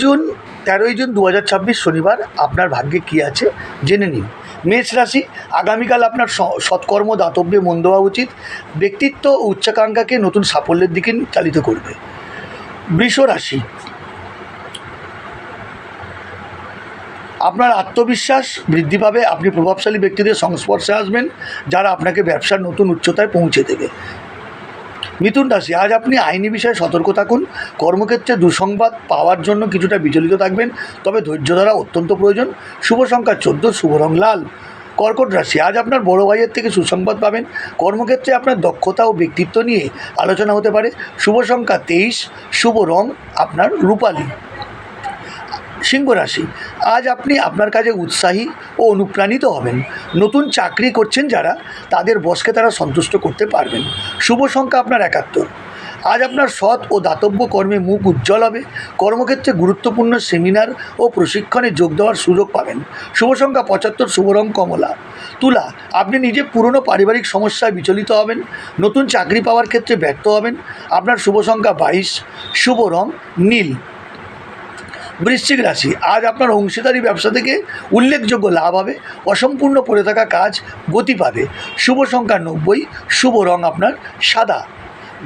June 13ই June 2026 শনিবার আপনার ভাগ্যে কী আছে জেনে নিন। মেষ রাশি, আগামীকাল আপনার সৎকর্ম দাতব্যে মন দেওয়া উচিত। ব্যক্তিত্ব ও উচ্চাকাঙ্ক্ষাকে নতুন সাফল্যের দিকে চালিত করবে। বৃষ রাশি, আপনার আত্মবিশ্বাস বৃদ্ধি পাবে। আপনি প্রভাবশালী ব্যক্তিদের সংস্পর্শে আসবেন, যারা আপনাকে ব্যবসার নতুন উচ্চতায় পৌঁছে দেবে। মিথুন রাশি, আজ আপনি আইনি বিষয়ে সতর্ক থাকুন। কর্মক্ষেত্রে দুঃসংবাদ পাওয়ার জন্য কিছুটা বিচলিত থাকবেন, তবে ধৈর্য ধরা অত্যন্ত প্রয়োজন। শুভ সংখ্যা 14, শুভ রং লাল। কর্কট রাশি, আজ আপনার বড় ভাইয়ের থেকে সুসংবাদ পাবেন। কর্মক্ষেত্রে আপনার দক্ষতা ও ব্যক্তিত্ব নিয়ে আলোচনা হতে পারে। শুভ সংখ্যা 23, শুভ রং আপনার রূপালী। সিংহ রাশি, আজ আপনি আপনার কাজে উৎসাহী ও অনুপ্রাণিত হবেন। নতুন চাকরি করছেন যারা, তাদের বসকে তারা সন্তুষ্ট করতে পারবেন। শুভ সংখ্যা আপনার 71। আজ আপনার সৎ ও দাতব্য কর্মে মুখ উজ্জ্বল হবে। কর্মক্ষেত্রে গুরুত্বপূর্ণ সেমিনার ও প্রশিক্ষণে যোগ দেওয়ার সুযোগ পাবেন। শুভ সংখ্যা 75, শুভ রং কমলা। তুলা, আপনি নিজে পুরনো পারিবারিক সমস্যায় বিচলিত হবেন। নতুন চাকরি পাওয়ার ক্ষেত্রে ব্যর্থ হবেন। আপনার শুভ সংখ্যা 22, শুভ রং নীল। বৃশ্চিক রাশি, আজ আপনার অংশীদারি ব্যবসা থেকে উল্লেখযোগ্য লাভ হবে। অসম্পূর্ণ পড়ে থাকা কাজ গতি পাবে। শুভ সংখ্যা 90, শুভ রং আপনার সাদা।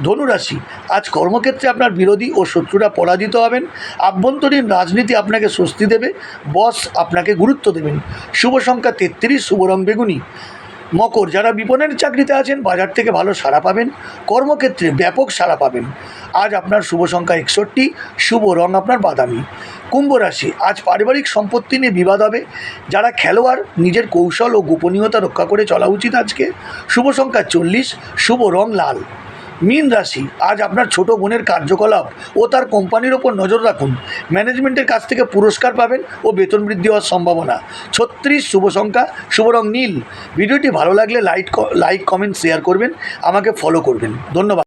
ধনুরাশি, আজ কর্মক্ষেত্রে আপনার বিরোধী ও শত্রুরা পরাজিত হবেন। আভ্যন্তরীণ রাজনীতি আপনাকে স্বস্তি দেবে। বস আপনাকে গুরুত্ব দেবেন। শুভ সংখ্যা 33, শুভ রং বেগুনি। মকর, যারা বিপণনের চাকরিতে আছেন, বাজার থেকে ভালো সাড়া পাবেন। কর্মক্ষেত্রে ব্যাপক সাড়া পাবেন। আজ আপনার শুভ সংখ্যা 61, শুভ রং আপনার বাদামি। কুম্ভ রাশি, আজ পারিবারিক সম্পত্তি নিয়ে বিবাদ হবে। যারা খেলোয়াড়, নিজের কৌশল ও গোপনীয়তা রক্ষা করে চলা উচিত আজকে। শুভ সংখ্যা 40, শুভ রং লাল। মীন রাশি, আজ আপনার ছোট বোনের কার্যকলাপ ও তার কোম্পানির ওপর নজর রাখুন। ম্যানেজমেন্টের কাছ থেকে পুরস্কার পাবেন ও বেতন বৃদ্ধি হওয়ার সম্ভাবনা। 36, শুভ সংখ্যা, শুভ রং নীল। ভিডিওটি ভালো লাগলে লাইক, কমেন্ট, শেয়ার করবেন, আমাকে ফলো করবেন। ধন্যবাদ।